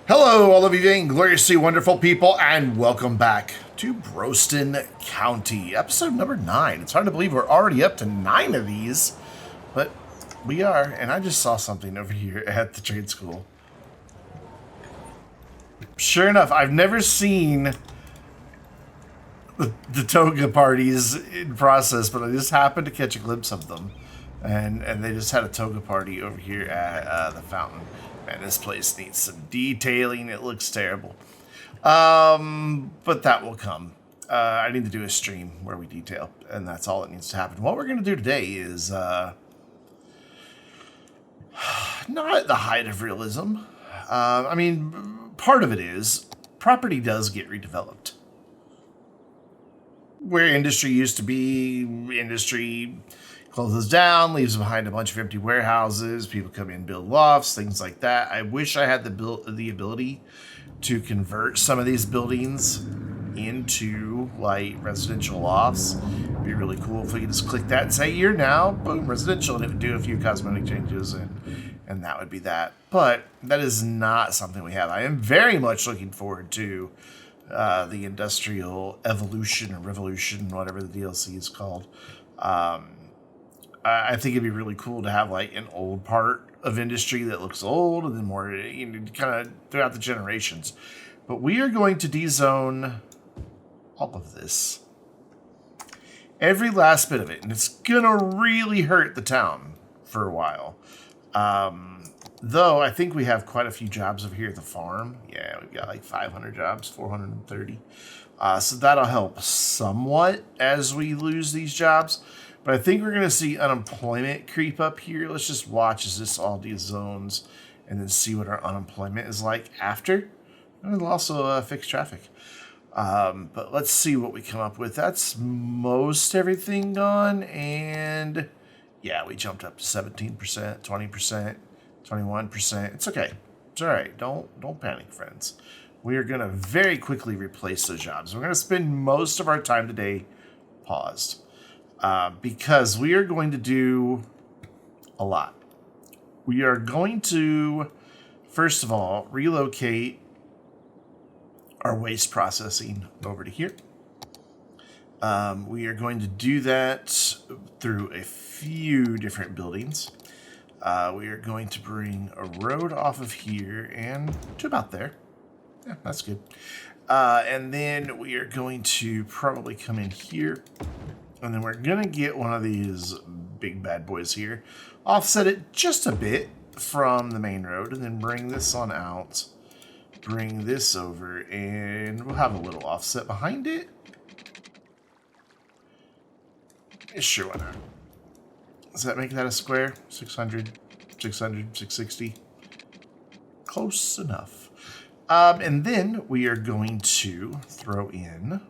Hello, all of you Vaingloriously wonderful people, and welcome back to Broston County, episode number 9. It's hard to believe we're already up to 9 of these, but we are, and I just saw something over here at the trade school. Sure enough, I've never seen the toga parties in process, but I just happened to catch a glimpse of them, and they just had a toga party over here at the fountain. Man, this place needs some detailing. It looks terrible. But that will come. I need to do a stream where we detail, and that's all that needs to happen. What we're going to do today is not at the height of realism. I mean, part of it is property does get redeveloped. Where industry used to be, industry closes down, leaves behind a bunch of empty warehouses. People come in, build lofts, things like that. I wish I had the ability to convert some of these buildings into like residential lofts. It'd be really cool if we could just click that and say, "You're now boom residential," and it would do a few cosmetic changes, and that would be that. But that is not something we have. I am very much looking forward to the industrial evolution or revolution, whatever the DLC is called. I think it'd be really cool to have like an old part of industry that looks old, and then more, kind of throughout the generations. But we are going to dezone all of this, every last bit of it, and it's gonna really hurt the town for a while. Though I think we have quite a few jobs over here at the farm. Yeah, we've got like 500 jobs, 430. So that'll help somewhat as we lose these jobs. But I think we're going to see unemployment creep up here. Let's just watch as this all dezones and then see what our unemployment is like after. And it'll also fix traffic. But let's see what we come up with. That's most everything gone. And yeah, we jumped up to 17%, 20%, 21%. It's okay. It's all right. Don't panic, friends. We are going to very quickly replace those jobs. We're going to spend most of our time today paused. Because we are going to do a lot. We are going to, first of all, relocate our waste processing over to here. We are going to do that through a few different buildings. We are going to bring a road off of here and to about there. Yeah, that's good. And then we are going to probably come in here. And then we're going to get one of these big bad boys here, offset it just a bit from the main road, and then bring this on out, bring this over, and we'll have a little offset behind it. Sure, why not? Does that make that a square? 600, 600, 660? Close enough. And then we are going to throw in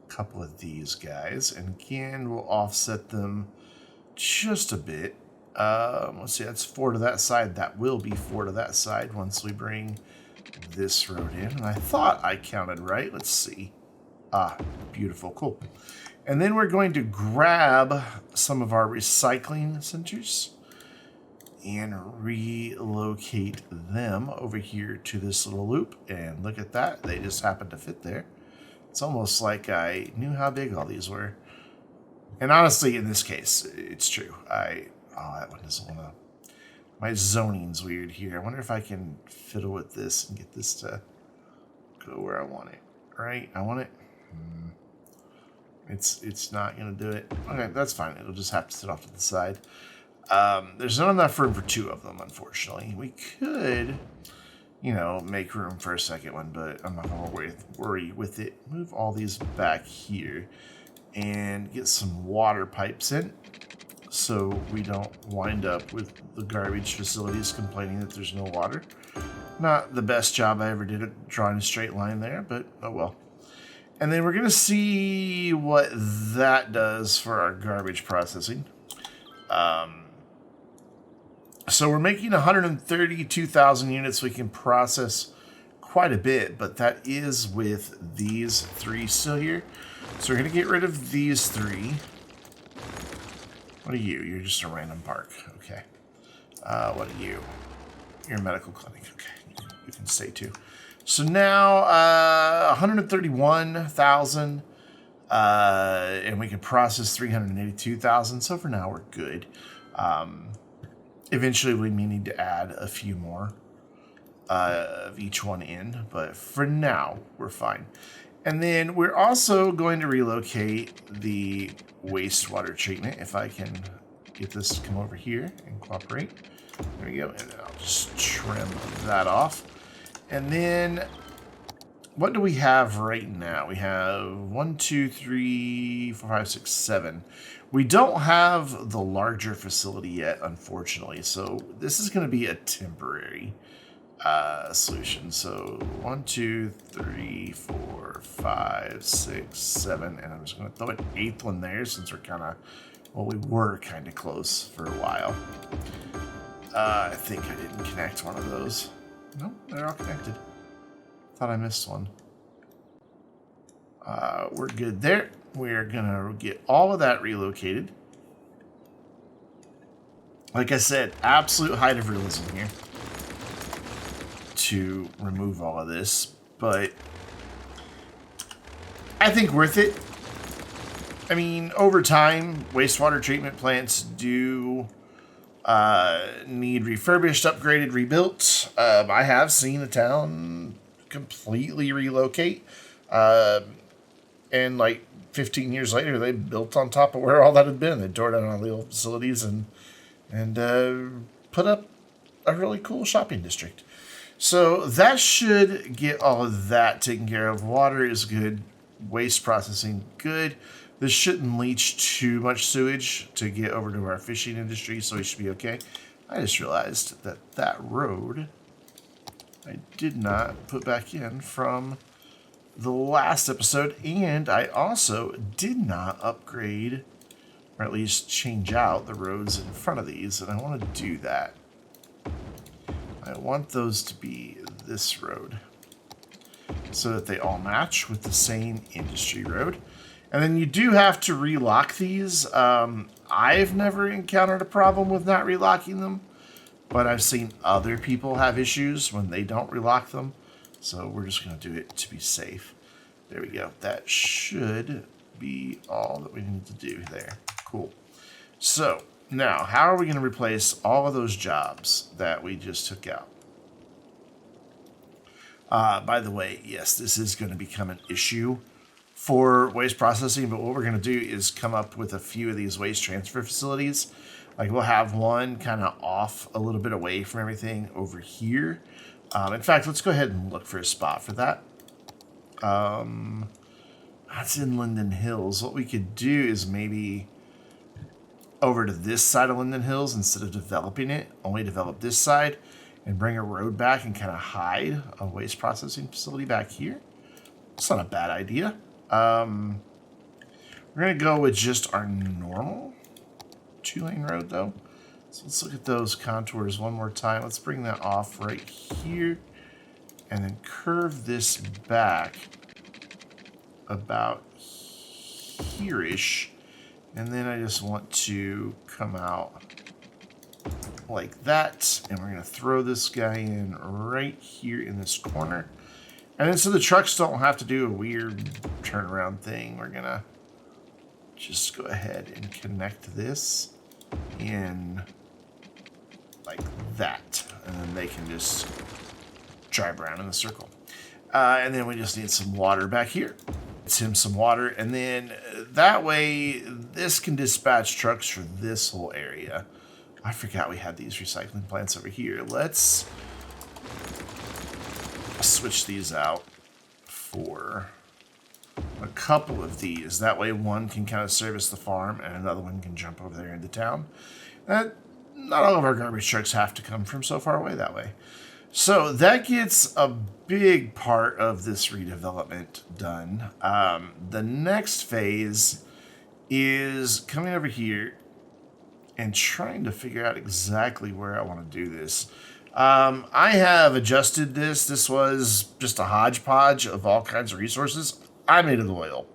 couple of these guys, and again we'll offset them just a bit. Let's see, that's 4 to that side. That will be 4 to that side once we bring this road in, and I thought I counted right. Let's see. Beautiful, cool. And then we're going to grab some of our recycling centers and relocate them over here to this little loop, and look at that, they just happen to fit there. It's almost like I knew how big all these were. And honestly, in this case, it's true. That one doesn't want to... My zoning's weird here. I wonder if I can fiddle with this and get this to go where I want it. Right? I want it... It's not going to do it. Okay, that's fine. It'll just have to sit off to the side. There's not enough room for 2 of them, unfortunately. We could... make room for a second one, but I'm not going to worry with it. Move all these back here and get some water pipes in so we don't wind up with the garbage facilities complaining that there's no water. Not the best job I ever did at drawing a straight line there, but oh well. And then we're going to see what that does for our garbage processing. So we're making 132,000 units. We can process quite a bit, but that is with these 3 still here. So we're going to get rid of these 3. What are you? You're just a random park. Okay. What are you? You're a medical clinic. Okay. you can stay too. So now 131,000, and we can process 382,000. So for now, we're good. Eventually, we may need to add a few more of each one in, but for now, we're fine. And then we're also going to relocate the wastewater treatment. If I can get this to come over here and cooperate. There we go. And then I'll just trim that off. And then what do we have right now? We have 1, 2, 3, 4, 5, 6, 7. We don't have the larger facility yet, unfortunately. So this is going to be a temporary solution. So 1, 2, 3, 4, 5, 6, 7. And I'm just going to throw an 8th one there since we're kind of, well, we were kind of close for a while. I think I didn't connect one of those. Nope, they're all connected. Thought I missed one. We're good there. We're gonna get all of that relocated. Like I said, absolute height of realism here to remove all of this, but I think worth it. I mean, over time, wastewater treatment plants do need refurbished, upgraded, rebuilt. I have seen a town completely relocate, and like 15 years later, they built on top of where all that had been. They tore down all the old facilities and put up a really cool shopping district. So that should get all of that taken care of. Water is good. Waste processing, good. This shouldn't leach too much sewage to get over to our fishing industry, so we should be okay. I just realized that that road I did not put back in from the last episode, and I also did not upgrade, or at least change out the roads in front of these, and I want to do that. I want those to be this road so that they all match with the same industry road. And then you do have to relock these. I've never encountered a problem with not relocking them, but I've seen other people have issues when they don't relock them. So we're just going to do it to be safe. There we go. That should be all that we need to do there. Cool. So now, how are we going to replace all of those jobs that we just took out? By the way, yes, this is going to become an issue for waste processing, but what we're going to do is come up with a few of these waste transfer facilities. Like we'll have one kind of off a little bit away from everything over here. In fact, let's go ahead and look for a spot for that. That's in Linden Hills. What we could do is maybe over to this side of Linden Hills, instead of developing it, only develop this side and bring a road back and kind of hide a waste processing facility back here. It's not a bad idea. We're going to go with just our normal 2-lane road, though. So let's look at those contours one more time. Let's bring that off right here and then curve this back about here-ish. And then I just want to come out like that. And we're going to throw this guy in right here in this corner. And then so the trucks don't have to do a weird turnaround thing, we're going to just go ahead and connect this in like that. And then they can just drive around in the circle. And then we just need some water back here. It's him some water. And then that way, this can dispatch trucks for this whole area. I forgot we had these recycling plants over here. Let's switch these out for a couple of these. That way one can kind of service the farm and another one can jump over there into town. Not all of our garbage trucks have to come from so far away that way. So that gets a big part of this redevelopment done. The next phase is coming over here and trying to figure out exactly where I want to do this. I have adjusted this. This was just a hodgepodge of all kinds of resources. I made it oil.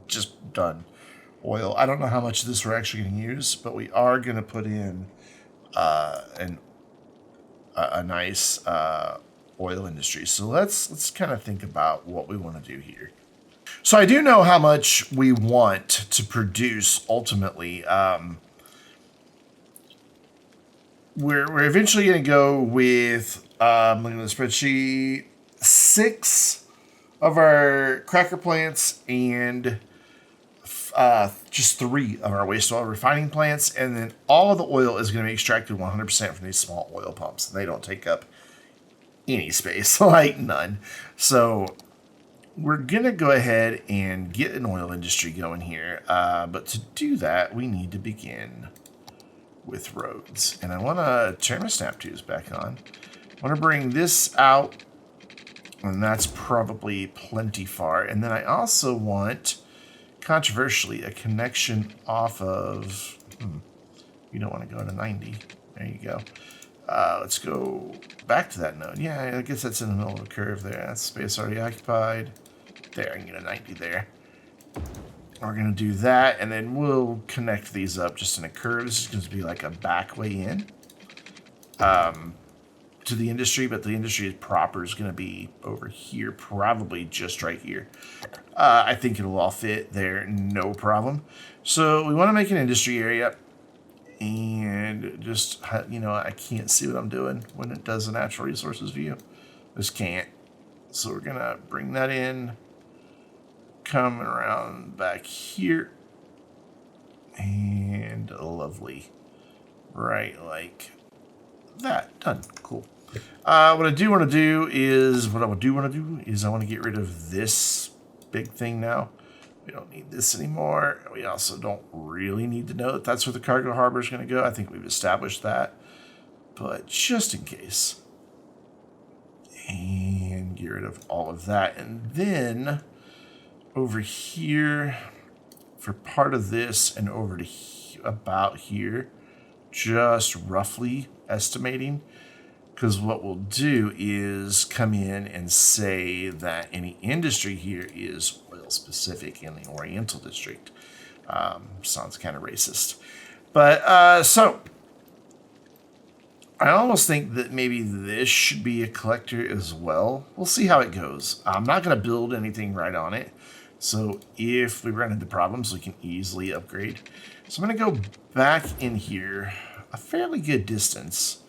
Just done. Oil. I don't know how much of this we're actually going to use, but we are going to put in a nice oil industry. So let's kind of think about what we want to do here. So I do know how much we want to produce ultimately. We're eventually going to go with, looking at the spreadsheet, 6 of our cracker plants and just 3 of our waste oil refining plants. And then all of the oil is going to be extracted 100% from these small oil pumps. They don't take up any space, like none. So we're going to go ahead and get an oil industry going here. But to do that, we need to begin with roads. And I want to turn my snap tubes back on. I want to bring this out, and that's probably plenty far. And then I also want, controversially, a connection off of, you don't want to go to 90. There you go. Let's go back to that node. Yeah, I guess that's in the middle of the curve there. That's space already occupied. There, I can get a 90 there. We're going to do that, and then we'll connect these up just in a curve. This is going to be like a back way in to the industry, but the industry proper is going to be over here, probably just right here. I think it'll all fit there, no problem. So we want to make an industry area, and just, you know, I can't see what I'm doing when it does a natural resources view. Just can't. So we're going to bring that in. Coming around back here, and lovely, right, like that. Done. Cool. What I do want to do is I want to get rid of this big thing now. We don't need this anymore. We also don't really need to know that that's where the cargo harbor is going to go. I think we've established that, but just in case, and get rid of all of that, and then over here for part of this, and over to about here, just roughly estimating, because what we'll do is come in and say that any industry here is oil specific in the Oriental District. Sounds kind of racist, but so I almost think that maybe this should be a collector as well. We'll see how it goes. I'm not going to build anything right on it. So if we run into problems, we can easily upgrade. So I'm going to go back in here a fairly good distance.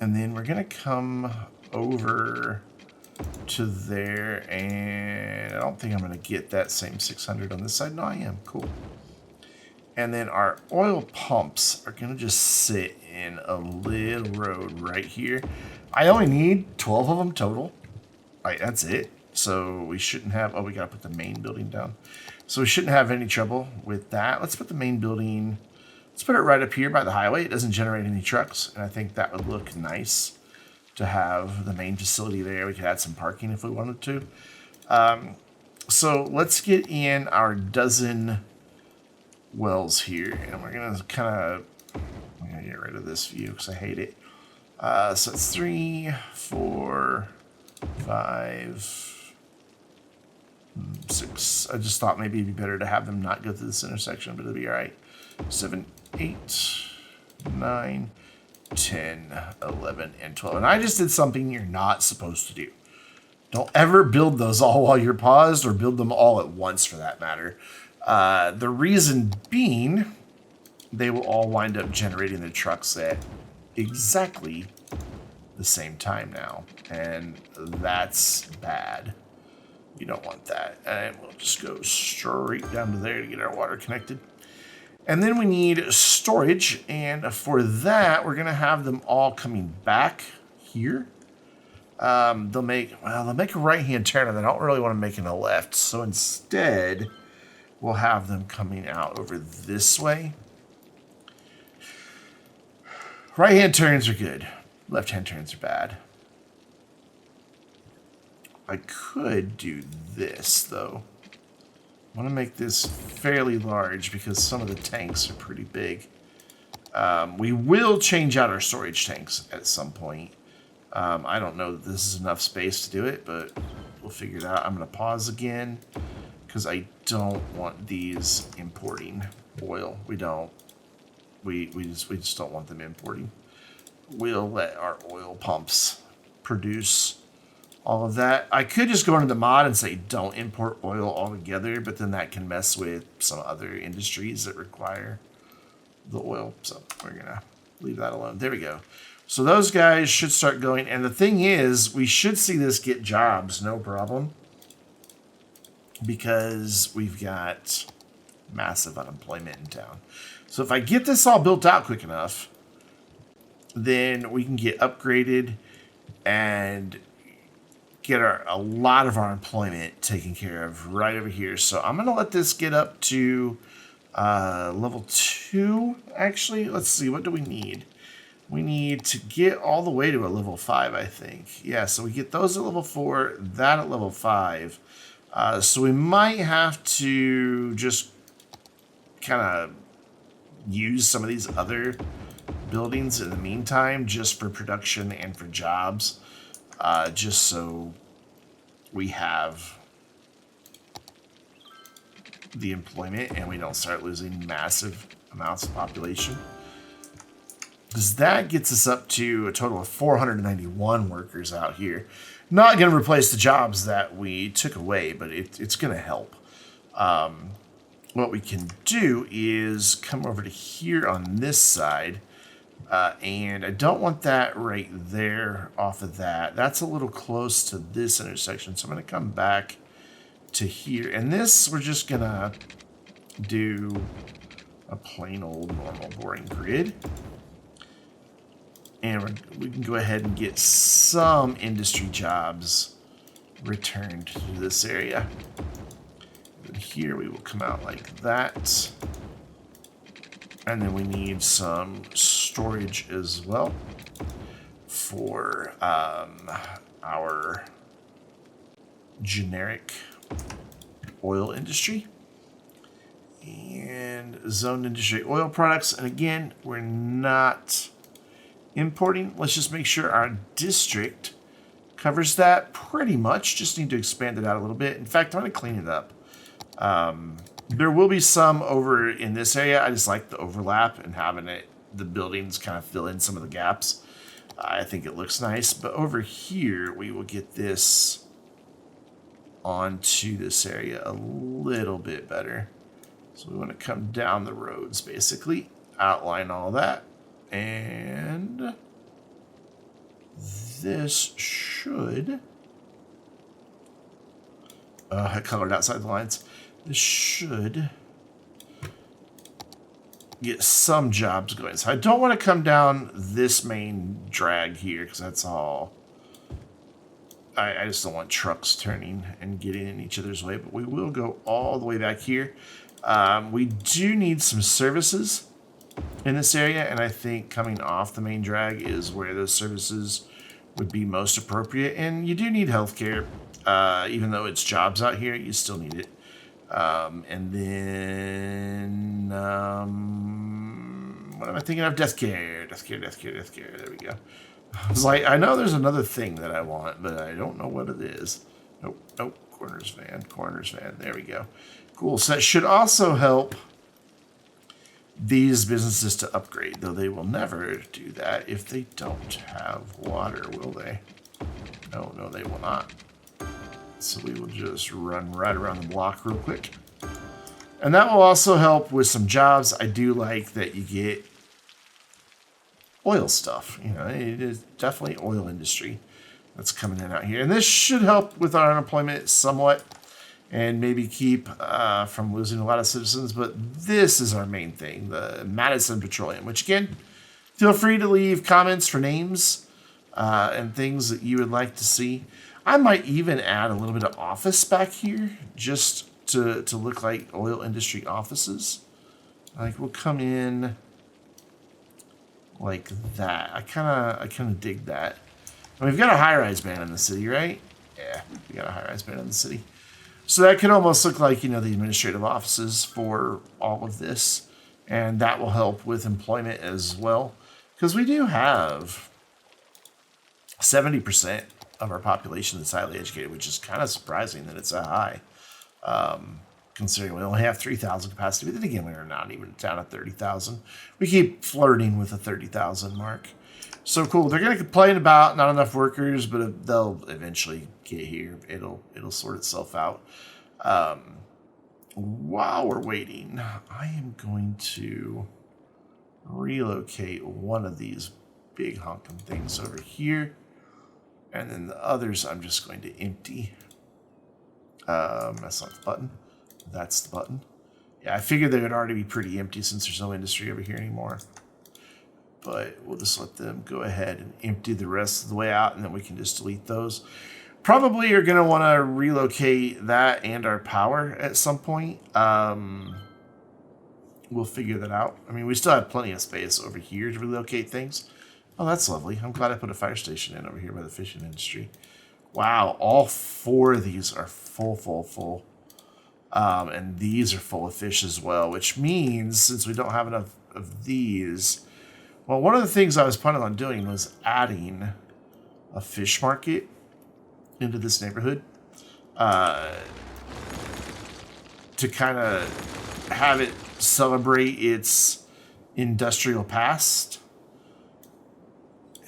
And then we're going to come over to there. And I don't think I'm going to get that same 600 on this side. No, I am. Cool. And then our oil pumps are going to just sit in a little road right here. I only need 12 of them total. Right, that's it. So we shouldn't have, oh, we got to put the main building down. So we shouldn't have any trouble with that. Let's put the main building, let's put it right up here by the highway. It doesn't generate any trucks. And I think that would look nice to have the main facility there. We could add some parking if we wanted to. So let's get in our dozen wells here. And we're going to I'm going to get rid of this view because I hate it. So it's 3, 4, 5, 6. I just thought maybe it'd be better to have them not go through this intersection, but it'll be all right. 7, 8, 9, 10, 11, and 12. And I just did something you're not supposed to do. Don't ever build those all while you're paused, or build them all at once for that matter. The reason being, they will all wind up generating the trucks at exactly the same time now. And that's bad. You don't want that. And we'll just go straight down to there to get our water connected. And then we need storage. And for that, we're going to have them all coming back here. They'll make a right-hand turn, and they don't really want to make it a left. So instead, we'll have them coming out over this way. Right-hand turns are good. Left-hand turns are bad. I could do this, though. I want to make this fairly large because some of the tanks are pretty big. We will change out our storage tanks at some point. I don't know that this is enough space to do it, but we'll figure it out. I'm going to pause again because I don't want these importing oil. We don't. We just don't want them importing. We'll let our oil pumps produce all of that. I could just go into the mod and say don't import oil altogether, but then that can mess with some other industries that require the oil. So we're going to leave that alone. There we go. So those guys should start going. And the thing is, we should see this get jobs, no problem, because we've got massive unemployment in town. So if I get this all built out quick enough, then we can get upgraded and get a lot of our employment taken care of right over here. So I'm going to let this get up to level 2, actually. Let's see, what do we need? We need to get all the way to a level 5, I think. Yeah, so we get those at level 4, that at level 5. So we might have to just kind of use some of these other buildings in the meantime, just for production and for jobs, just so we have the employment and we don't start losing massive amounts of population. Because that gets us up to a total of 491 workers out here. Not going to replace the jobs that we took away, but it's going to help. What we can do is come over to here on this side. And I don't want that right there off of that. That's a little close to this intersection. So I'm going to come back to here. And this, we're just going to do a plain old normal boring grid. And we can go ahead and get some industry jobs returned to this area. And here we will come out like that. And then we need some storage as well for our generic oil industry and zoned industry oil products. And again, we're not importing. Let's just make sure our district covers that pretty much. Just need to expand it out a little bit. In fact, I'm going to clean it up. There will be some over in this area. I just like the overlap and having the buildings kind of fill in some of the gaps. I think it looks nice. But over here, we will get this onto this area a little bit better. So we want to come down the roads, basically, outline all that. And this should, I colored outside the lines. This should get some jobs going. So I don't want to come down this main drag here because that's all. I just don't want trucks turning and getting in each other's way. But we will go all the way back here. We do need some services in this area, and I think coming off the main drag is where those services would be most appropriate. And you do need healthcare, even though it's jobs out here, you still need it. And then what am I thinking of? Death care. There we go. I was like, I know there's another thing that I want, but I don't know what it is. Nope. Coroner's van. There we go. Cool. So that should also help these businesses to upgrade, though they will never do that if they don't have water, will they? No, they will not. So we will just run right around the block real quick. And that will also help with some jobs. I do like that you get oil stuff. You know, it is definitely oil industry that's coming in out here. And this should help with our unemployment somewhat and maybe keep from losing a lot of citizens. But this is our main thing, the Madison Petroleum, which again, feel free to leave comments for names and things that you would like to see. I might even add a little bit of office back here just to look like oil industry offices. Like we'll come in like that. I kind of dig that. And we've got a high-rise band in the city, right? Yeah, we got a high-rise band in the city. So that could almost look like, you know, the administrative offices for all of this. And that will help with employment as well. Because we do have 70% of our population that's highly educated, which is kind of surprising that it's that high. Considering we only have 3,000 capacity. But then again, we are not even down at 30,000. We keep flirting with the 30,000 mark. So cool. They're going to complain about not enough workers, but they'll eventually get here. It'll sort itself out. While we're waiting, I am going to relocate one of these big honking things over here. And then the others I'm just going to empty. That's not the button. That's the button. Yeah, I figured they would already be pretty empty since there's no industry over here anymore. But we'll just let them go ahead and empty the rest of the way out, and then we can just delete those. Probably are going to want to relocate that and our power at some point. We'll figure that out. I mean, we still have plenty of space over here to relocate things. Oh, that's lovely. I'm glad I put a fire station in over here by the fishing industry. Wow, all 4 of these are full. And these are full of fish as well, which means since we don't have enough of these... Well, one of the things I was planning on doing was adding a fish market into this neighborhood to kind of have it celebrate its industrial past.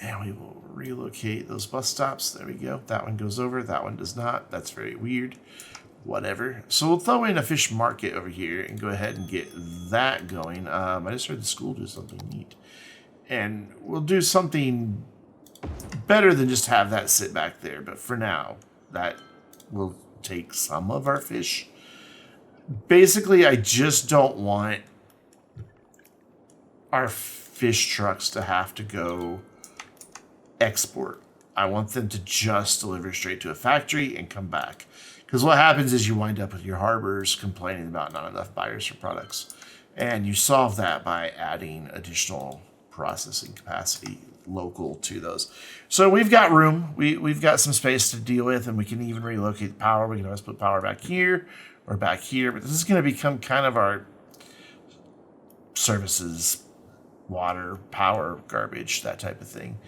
And we will relocate those bus stops. There we go. That one goes over. That one does not. That's very weird. Whatever. So we'll throw in a fish market over here and go ahead and get that going. I just heard the school do something neat. And we'll do something better than just have that sit back there. But for now, that will take some of our fish. Basically, I just don't want our fish trucks to have to go export. I want them to just deliver straight to a factory and come back. Because what happens is you wind up with your harbors complaining about not enough buyers for products. And you solve that by adding additional processing capacity local to those. So we've got room. We've got some space to deal with, and we can even relocate the power. We can always put power back here or back here. But this is going to become kind of our services, water, power, garbage, that type of thing.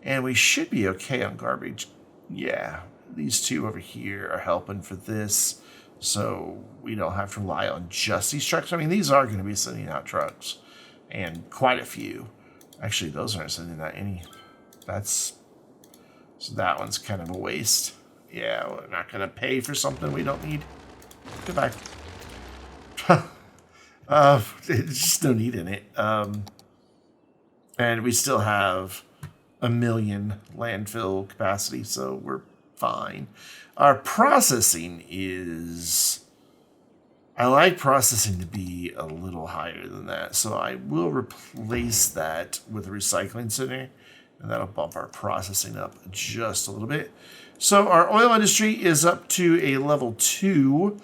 And we should be okay on garbage. Yeah, these 2 over here are helping for this. So we don't have to rely on just these trucks. I mean, these are going to be sending out trucks. And quite a few. Actually, those aren't sending out any. So that one's kind of a waste. Yeah, we're not going to pay for something we don't need. Goodbye. There's just no need in it. And we still have 1 million landfill capacity, so we're fine. Our processing is... I like processing to be a little higher than that, so I will replace that with a recycling center, and that'll bump our processing up just a little bit. So our oil industry is up to a level 2.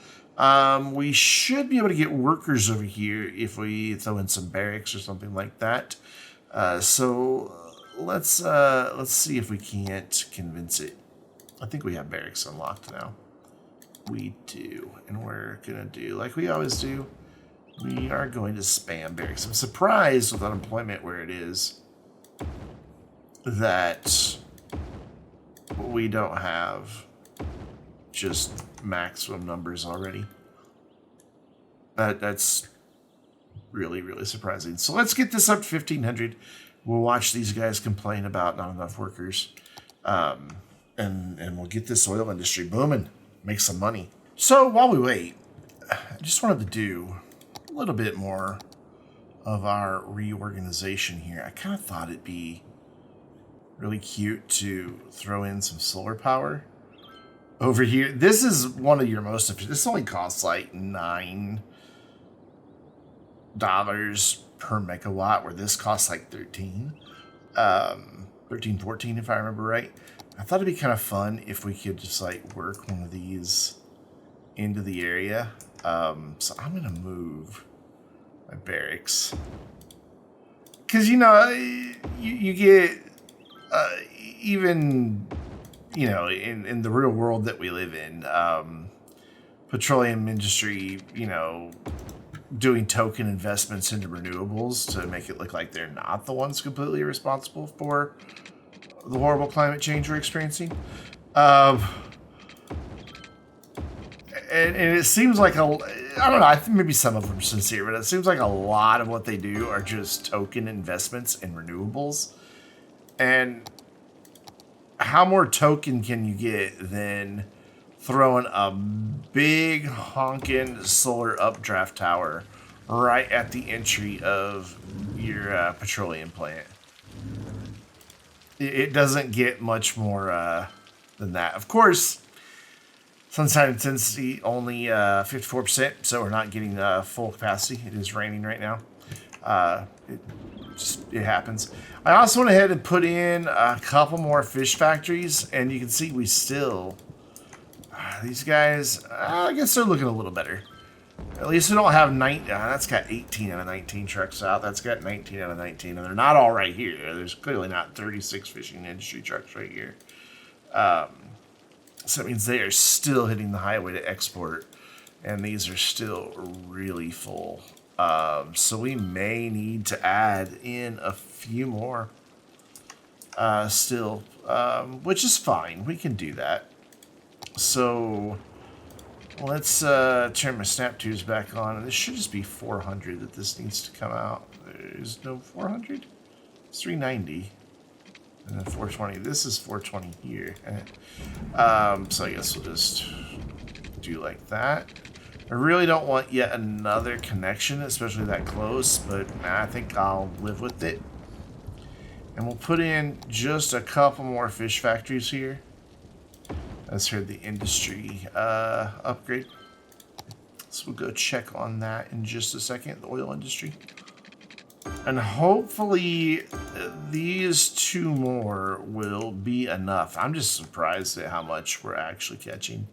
We should be able to get workers over here if we throw in some barracks or something like that. So let's see if we can't convince it. I think we have barracks unlocked now. We do, and we're gonna do like we always do. We are going to spam barracks. I'm surprised with unemployment where it is that we don't have just maximum numbers already. That's really, really surprising. So let's get this up to 1,500. We'll watch these guys complain about not enough workers, and we'll get this oil industry booming. Make some money. So while we wait, I just wanted to do a little bit more of our reorganization here. I kind of thought it'd be really cute to throw in some solar power over here. This is one of your most efficient. This only costs like $9 per megawatt, where this costs like 13, 14 if I remember right. I thought it'd be kind of fun if we could just like work one of these into the area. So I'm gonna move my barracks, because you get even in the real world that we live in, petroleum industry, doing token investments into renewables to make it look like they're not the ones completely responsible for the horrible climate change we're experiencing. And it seems like I don't know, I think maybe some of them are sincere, but it seems like a lot of what they do are just token investments in renewables. And how more token can you get than throwing a big honking solar updraft tower right at the entry of your petroleum plant? It doesn't get much more than that. Of course, sunshine intensity only 54%, so we're not getting full capacity. It is raining right now. It happens. I also went ahead and put in a couple more fish factories, and you can see we still... these guys, I guess they're looking a little better. At least we don't have 9... that's got 18 out of 19 trucks out. That's got 19 out of 19, and they're not all right here. There's clearly not 36 fishing industry trucks right here. So that means they are still hitting the highway to export, and these are still really full. So we may need to add in a few more still, which is fine. We can do that. So let's turn my snap tubes back on, and this should just be 400 that this needs to come out. There's no 400. It's 390. And then 420. This is 420 here. So I guess we'll just do like that. I really don't want yet another connection, especially that close, but I think I'll live with it. And we'll put in just a couple more fish factories here. Let's hear the industry upgrade. So we'll go check on that in just a second, the oil industry. And hopefully these two more will be enough. I'm just surprised at how much we're actually catching.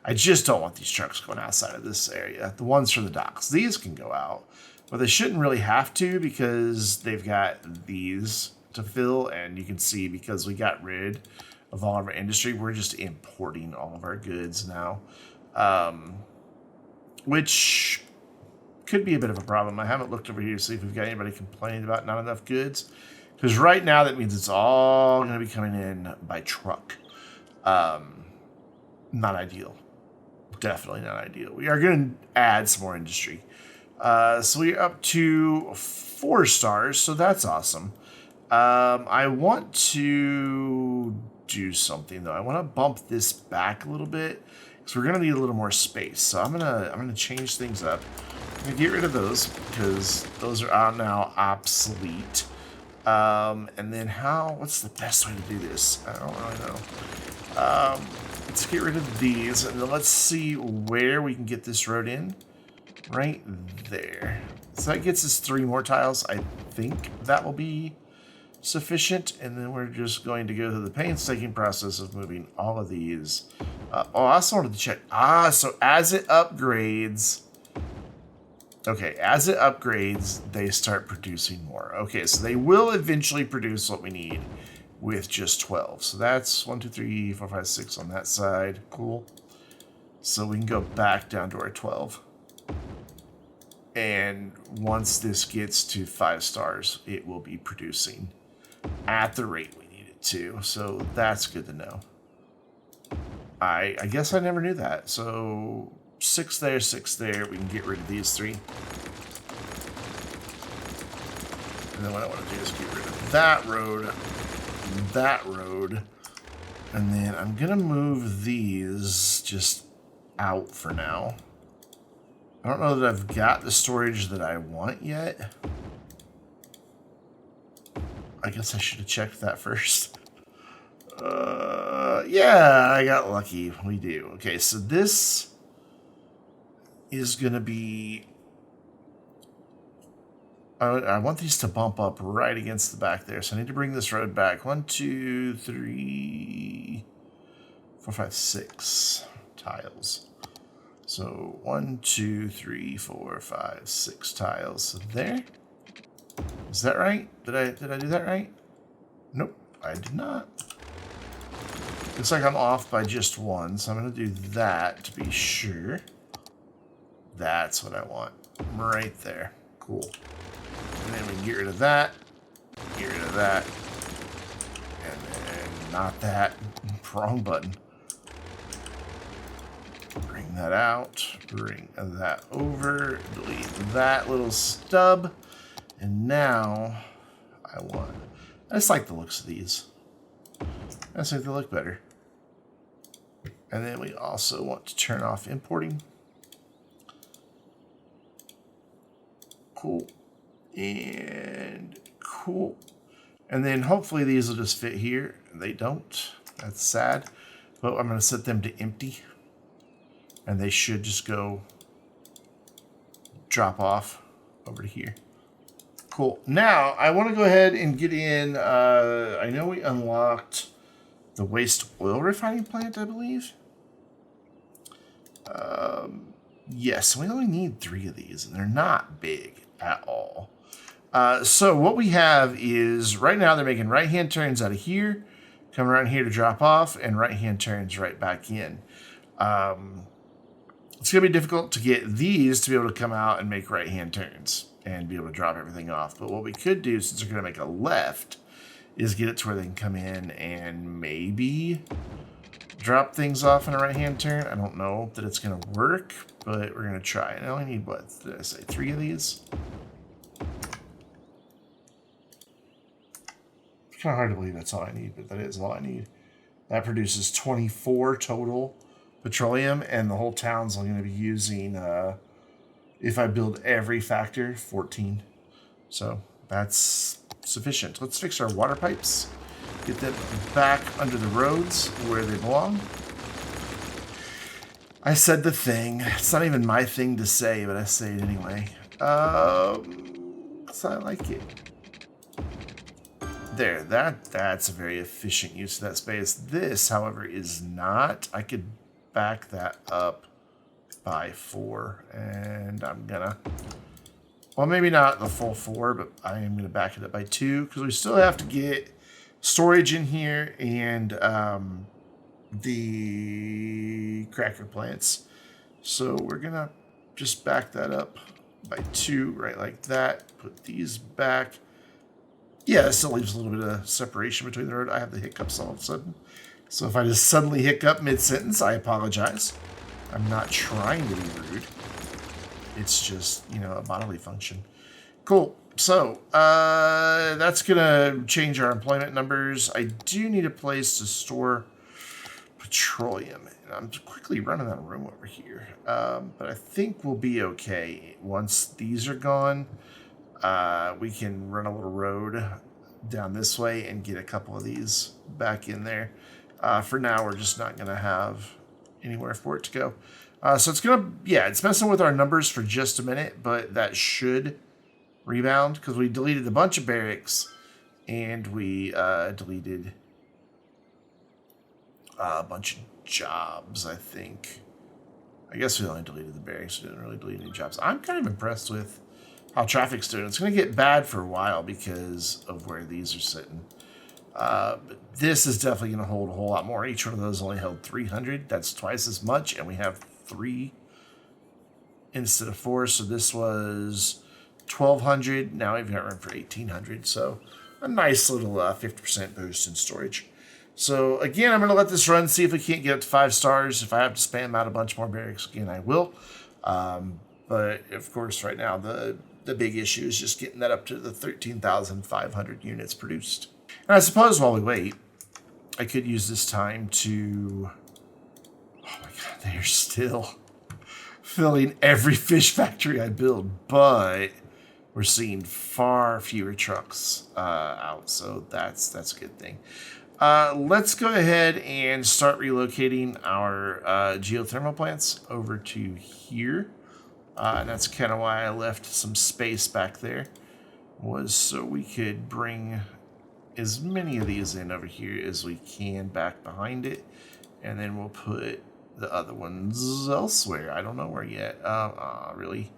I just don't want these trucks going outside of this area. The ones from the docks. These can go out, but they shouldn't really have to because they've got these to fill. And you can see because we got rid of all of our industry, we're just importing all of our goods now, which could be a bit of a problem. I haven't looked over here to see if we've got anybody complaining about not enough goods, because right now that means it's all going to be coming in by truck. Not ideal. Definitely not ideal. We are going to add some more industry. So we're up to 4 stars, so that's awesome. I want to do something though. I want to bump this back a little bit because we're going to need a little more space. So I'm gonna change things up. I'm gonna get rid of those because those are now obsolete. And then what's the best way to do this? I don't really know. Let's get rid of these, and then let's see where we can get this road in. Right there. So that gets us 3 more tiles. I think that will be sufficient, and then we're just going to go through the painstaking process of moving all of these. I also wanted to check. So as it upgrades... Okay, as it upgrades, they start producing more. Okay, so they will eventually produce what we need with just 12. So that's 1, 2, 3, 4, 5, 6 on that side. Cool. So we can go back down to our 12. And once this gets to 5 stars, it will be producing at the rate we need it to. So that's good to know. I guess I never knew that. So 6 there, 6 there. We can get rid of these 3. And then what I want to do is get rid of that road, and then I'm gonna move these just out for now. I don't know that I've got the storage that I want yet. I guess I should have checked that first. Yeah, I got lucky. We do. Okay, so this is gonna be... I want these to bump up right against the back there. So I need to bring this road back. 1, 2, 3, 4, 5, 6 tiles. So 1, 2, 3, 4, 5, 6 tiles. So there. Is that right? Did I do that right? Nope, I did not. Looks like I'm off by just 1. So I'm going to do that to be sure. That's what I want. Right there. Cool. And then we can get rid of that, get rid of that, and then not that. Wrong button. Bring that out, bring that over, delete that little stub, and now I want I just like the looks of these. I just think they look better. And then we also want to turn off importing. Cool. And cool. And then hopefully these will just fit here. They don't. That's sad. But I'm going to set them to empty. And they should just go drop off over to here. Cool. Now, I want to go ahead and get in. I know we unlocked the waste oil refining plant, I believe. Yes, we only need 3 of these, and they're not big at all. So what we have is, right now they're making right-hand turns out of here, come around here to drop off, and right-hand turns right back in. It's going to be difficult to get these to be able to come out and make right-hand turns and be able to drop everything off. But what we could do, since they're going to make a left, is get it to where they can come in and maybe drop things off in a right-hand turn. I don't know that it's going to work, but we're going to try. I only need, what did I say, 3 of these? It's kind of hard to believe that's all I need, but that is all I need. That produces 24 total petroleum, and the whole town's only going to be using, if I build every factor, 14. So that's sufficient. Let's fix our water pipes. Get them back under the roads where they belong. I said the thing. It's not even my thing to say, but I say it anyway. So I like it. There, that's a very efficient use of that space. This, however, is not. I could back that up by 4, and I'm gonna, well, maybe not the full 4, but I am gonna back it up by 2, because we still have to get storage in here and the cracker plants. So we're gonna just back that up by 2, right like that. Put these back. Yeah, it still leaves a little bit of separation between the road. I have the hiccups all of a sudden. So if I just suddenly hiccup mid-sentence, I apologize. I'm not trying to be rude. It's just, you know, a bodily function. Cool. So that's going to change our employment numbers. I do need a place to store petroleum. And I'm quickly running out of room over here. But I think we'll be okay. Once these are gone, we can run a little road down this way and get a couple of these back in there. For now, we're just not going to have anywhere for it to go. So it's going to, yeah, it's messing with our numbers for just a minute, but that should rebound because we deleted a bunch of barracks and we deleted a bunch of jobs, I think. I guess we only deleted the barracks. We didn't really delete any jobs. I'm kind of impressed with how traffic's doing. It's going to get bad for a while because of where these are sitting. But this is definitely going to hold a whole lot more. Each one of those only held 300. That's twice as much, and we have 3 instead of 4. So this was 1,200. Now we've got room for 1,800. So a nice little 50% boost in storage. So again, I'm going to let this run, see if we can't get up to 5 stars. If I have to spam out a bunch more barracks again, I will. But of course, right now, the big issue is just getting that up to the 13,500 units produced. And I suppose while we wait, I could use this time to... Oh my god, they're still filling every fish factory I build, but we're seeing far fewer trucks out, so that's a good thing. Let's go ahead and start relocating our geothermal plants over to here. And that's kind of why I left some space back there, was so we could bring as many of these in over here as we can back behind it. And then we'll put the other ones elsewhere. I don't know where yet. Really?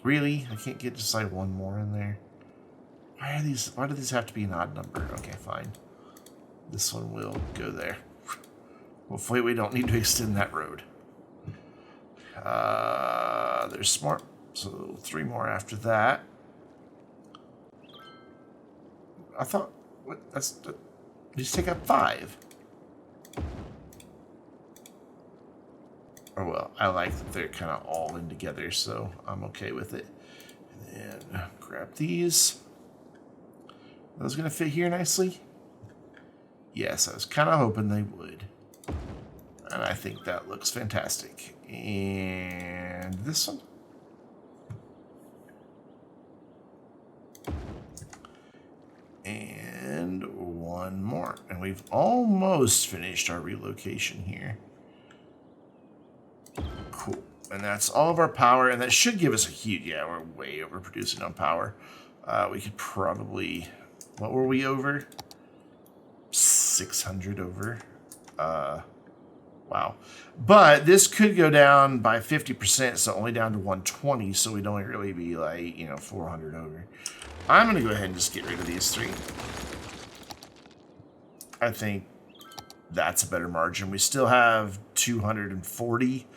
Really? I can't get just like one more in there. Why do these have to be an odd number? Okay, fine. This one will go there. Hopefully we don't need to extend that road. There's smart. So 3 more after that. I thought, what? Just take up 5. Oh well, I like that they're kind of all in together, so I'm okay with it. And then grab these. Are those going to fit here nicely? Yes, I was kind of hoping they would. And I think that looks fantastic. And this one. And one more. And we've almost finished our relocation here. Cool. And that's all of our power. And that should give us a huge... Yeah, we're way overproducing on power. We could probably... What were we over? 600 over. Wow. But this could go down by 50%, so only down to 120, so we'd only really be like, 400 over. I'm going to go ahead and just get rid of these three. I think that's a better margin. We still have 240,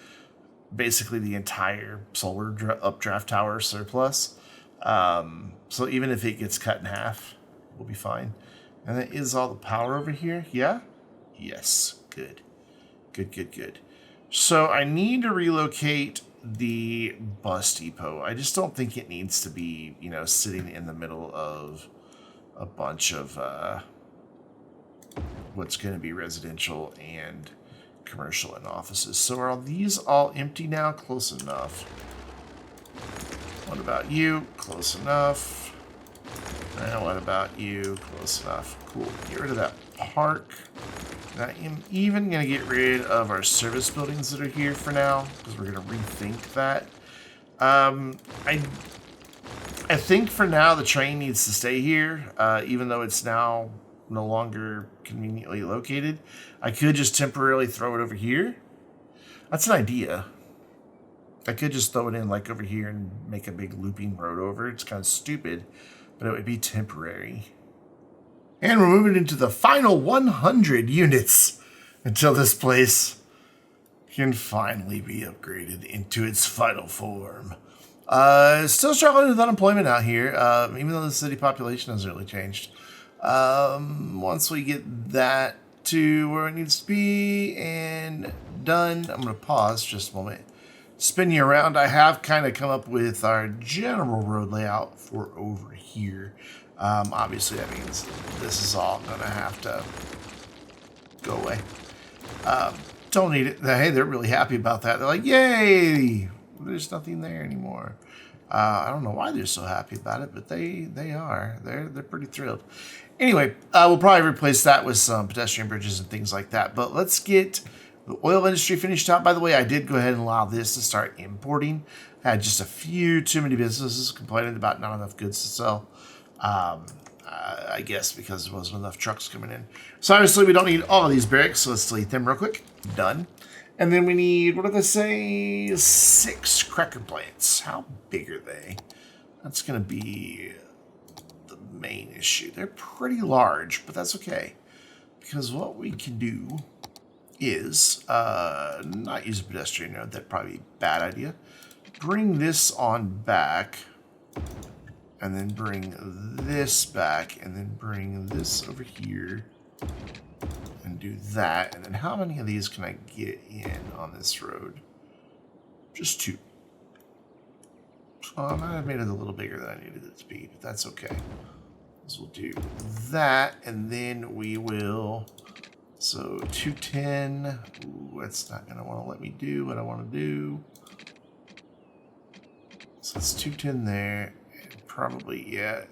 basically the entire solar updraft tower surplus. So even if it gets cut in half, we'll be fine. And that is all the power over here. Yeah? Yes. Good. Good. So I need to relocate the bus depot. I just don't think it needs to be, sitting in the middle of a bunch of what's going to be residential and commercial and offices. So are these all empty now? Close enough. What about you? Close enough. And what about you? Close enough. Cool. Get rid of that park. And I am even going to get rid of our service buildings that are here for now, because we're going to rethink that. I think for now the train needs to stay here, even though it's now no longer conveniently located. I could just temporarily throw it over here. That's an idea. I could just throw it in like over here and make a big looping road over. It's kind of stupid, but it would be temporary. And we're moving into the final 100 units until this place can finally be upgraded into its final form. Still struggling with unemployment out here, even though the city population hasn't really changed. Once we get that to where it needs to be and done, I'm going to pause just a moment. Spin you around. I have kind of come up with our general road layout for over here. Obviously, that means this is all going to have to go away. Don't need it. Hey, they're really happy about that. They're like, yay! There's nothing there anymore. I don't know why they're so happy about it, but they are. They're pretty thrilled. Anyway, we'll probably replace that with some pedestrian bridges and things like that. But let's get the oil industry finished out. By the way, I did go ahead and allow this to start importing. I had just a few too many businesses complaining about not enough goods to sell. I guess because there wasn't enough trucks coming in. So obviously we don't need all of these barracks, so let's delete them real quick. Done. And then we need, what did I say? 6 cracker plants. How big are they? That's going to be the main issue. They're pretty large, but that's okay. Because what we can do is not use a pedestrian road. That'd probably be a bad idea. Bring this on back. And then bring this back. And then bring this over here. And do that. And then how many of these can I get in on this road? Just 2. So I might have made it a little bigger than I needed it to be, but that's okay. So we'll do that, and then we will. So 210. Ooh, that's not going to want to let me do what I want to do. So that's 210 there. And probably, yeah,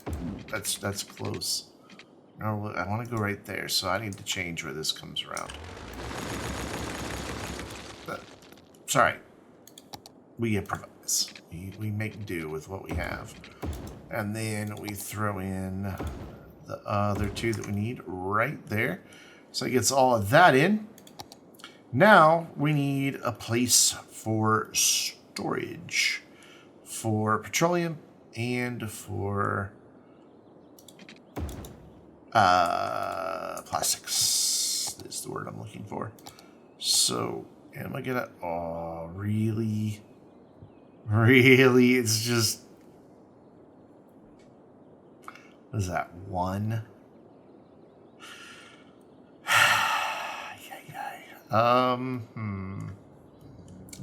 that's close. No, I want to go right there, so I need to change where this comes around. But, sorry. We improvise. We make do with what we have. And then we throw in the other 2 that we need right there. So it gets all of that in. Now we need a place for storage. For petroleum and for plastics is the word I'm looking for. So, am I gonna, oh, really? Really? It's just, what is that, 1?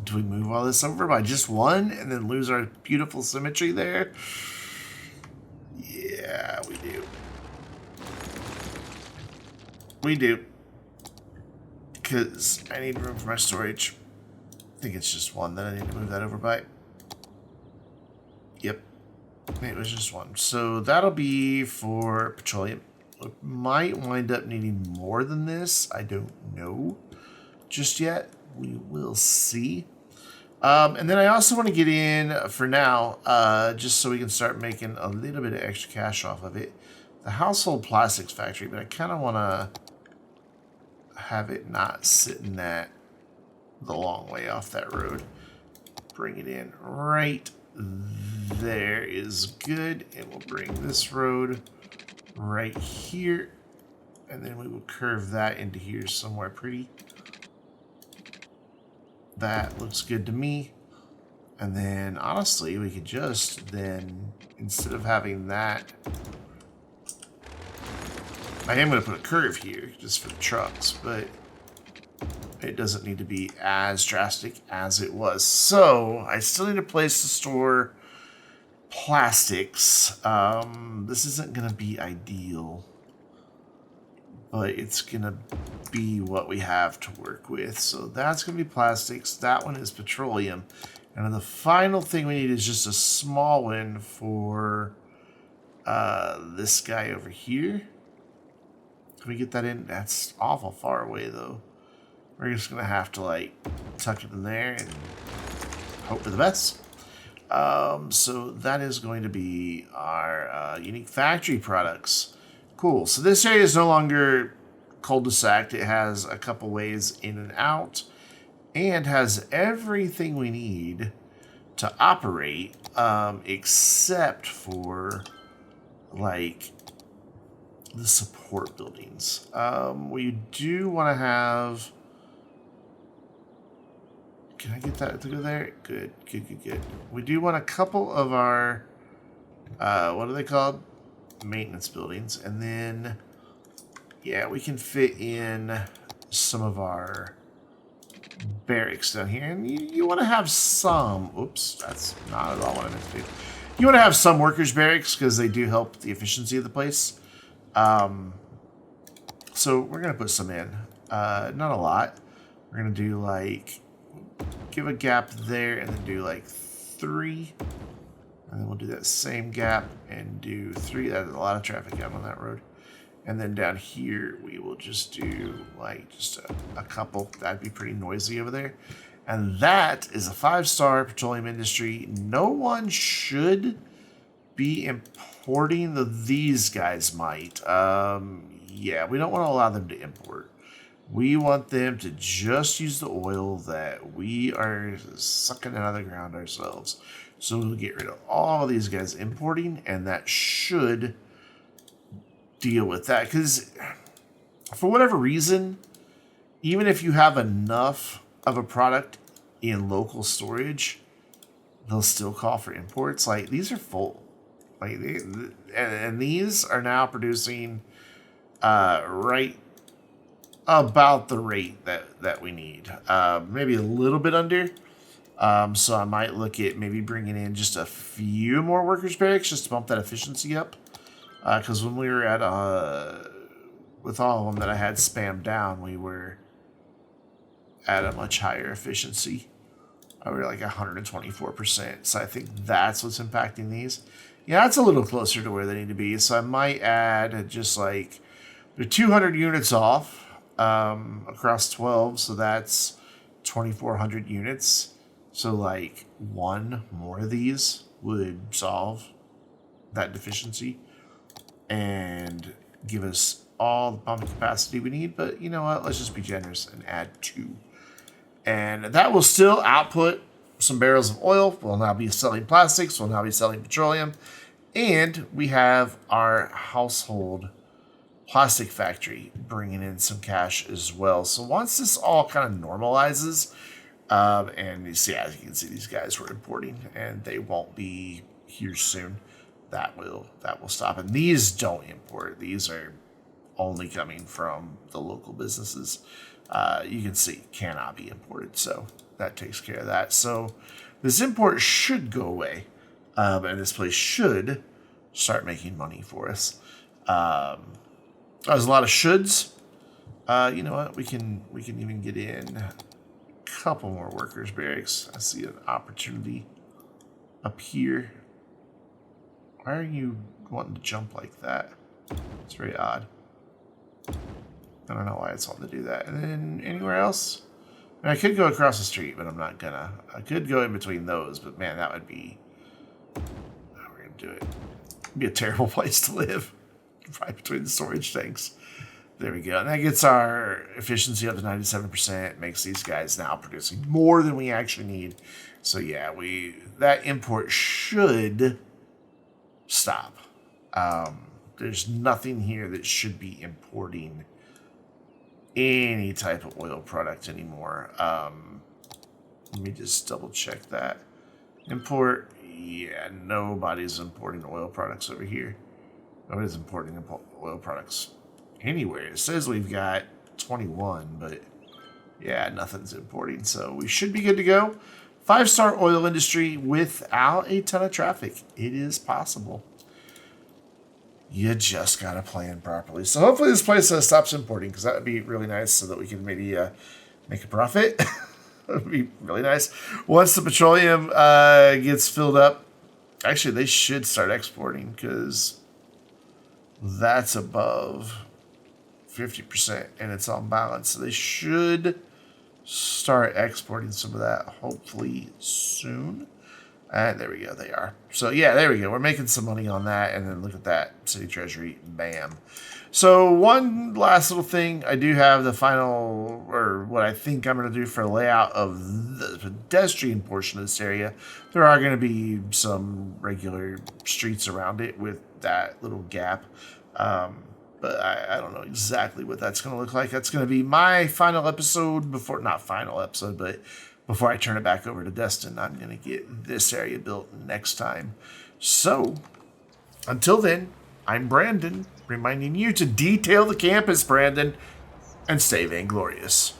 Do we move all this over by just 1 and then lose our beautiful symmetry there? Yeah, we do. We do. Because I need room for my storage. I think it's just one that I need to move that over by. Yep. It was just one. So that'll be for petroleum. We might wind up needing more than this. I don't know just yet. We will see. And then I also want to get in, for now, just so we can start making a little bit of extra cash off of it, the household plastics factory. But I kind of want to have it not sitting that the long way off that road. Bring it in right there is good. And we'll bring this road right here. And then we will curve that into here somewhere pretty. That looks good to me. And then, honestly, we could just then, instead of having that, I am going to put a curve here just for the trucks, but it doesn't need to be as drastic as it was. So, I still need a place to store plastics. This isn't going to be ideal, but it's going to be what we have to work with. So that's going to be plastics. That one is petroleum. And then the final thing we need is just a small one for this guy over here. Can we get that in? That's awful far away, though. We're just going to have to, like, tuck it in there and hope for the best. So that is going to be our unique factory products. Cool. So this area is no longer cul-de-sac. It has a couple ways in and out and has everything we need to operate, except for, like, the support buildings. We do want to have... Can I get that to go there? Good, good, good, good. We do want a couple of our, what are they called? Maintenance buildings. And then, yeah, we can fit in some of our barracks down here. And you want to have some, oops, that's not at all what I meant to do. You want to have some workers' barracks because they do help the efficiency of the place. So we're going to put some in. Not a lot. We're going to do like... give a gap there and then do like 3, and then we'll do that same gap and do 3. That's a lot of traffic out on that road. And then down here we will just do like just a couple. That'd be pretty noisy over there. And that is a 5-star petroleum industry. No one should be importing. These guys might. Yeah, we don't want to allow them to import. We want them to just use the oil that we are sucking out of the ground ourselves. So we'll get rid of all these guys importing, and that should deal with that. Because for whatever reason, even if you have enough of a product in local storage, they'll still call for imports. Like, these are full. Like, and these are now producing right about the rate that we need. Maybe a little bit under. So I might look at maybe bringing in just a few more workers' barracks just to bump that efficiency up. Because when we were at, with all of them that I had spammed down, we were at a much higher efficiency. We were like 124%. So I think that's what's impacting these. Yeah, that's a little closer to where they need to be. So I might add just like, they're 200 units off. Across 12, so that's 2,400 units. So like 1 more of these would solve that deficiency and give us all the pumping capacity we need. But you know what? Let's just be generous and add 2. And that will still output some barrels of oil. We'll now be selling plastics. We'll now be selling petroleum. And we have our household plastic factory bringing in some cash as well. So once this all kind of normalizes, and you see, as you can see, these guys were importing and they won't be here soon. That will stop. And these don't import. These are only coming from the local businesses. You can see cannot be imported. So that takes care of that. So this import should go away. And this place should start making money for us. There's a lot of shoulds. You know what? We can even get in a couple more workers' barracks. I see an opportunity up here. Why are you wanting to jump like that? It's very odd. I don't know why it's wanting to do that. And then anywhere else? And I could go across the street, but I'm not gonna. I could go in between those, but man, that would be... How we're gonna do it? It'd be a terrible place to live. Right between the storage tanks. There we go. And that gets our efficiency up to 97%. Makes these guys now producing more than we actually need. So yeah, that import should stop. There's nothing here that should be importing any type of oil product anymore. Let me just double check that. Import, yeah, nobody's importing oil products over here. Nobody's importing oil products anywhere. It says we've got 21, but yeah, nothing's importing. So we should be good to go. 5-star oil industry without a ton of traffic. It is possible. You just got to plan properly. So hopefully this place stops importing, because that would be really nice so that we can maybe make a profit. That would be really nice. Once the petroleum gets filled up, actually they should start exporting, because that's above 50% and it's on balance. So they should start exporting some of that hopefully soon. And there we go, they are. So yeah, there we go. We're making some money on that. And then look at that, city treasury, bam. So one last little thing. I do have the final, or what I think I'm going to do for the layout of the pedestrian portion of this area. There are going to be some regular streets around it with that little gap. But I don't know exactly what that's going to look like. That's going to be my final episode before, not final episode, but before I turn it back over to Destin. I'm going to get this area built next time. So, until then, I'm Brandon, reminding you to detail the campus, Brandon, and stay vainglorious.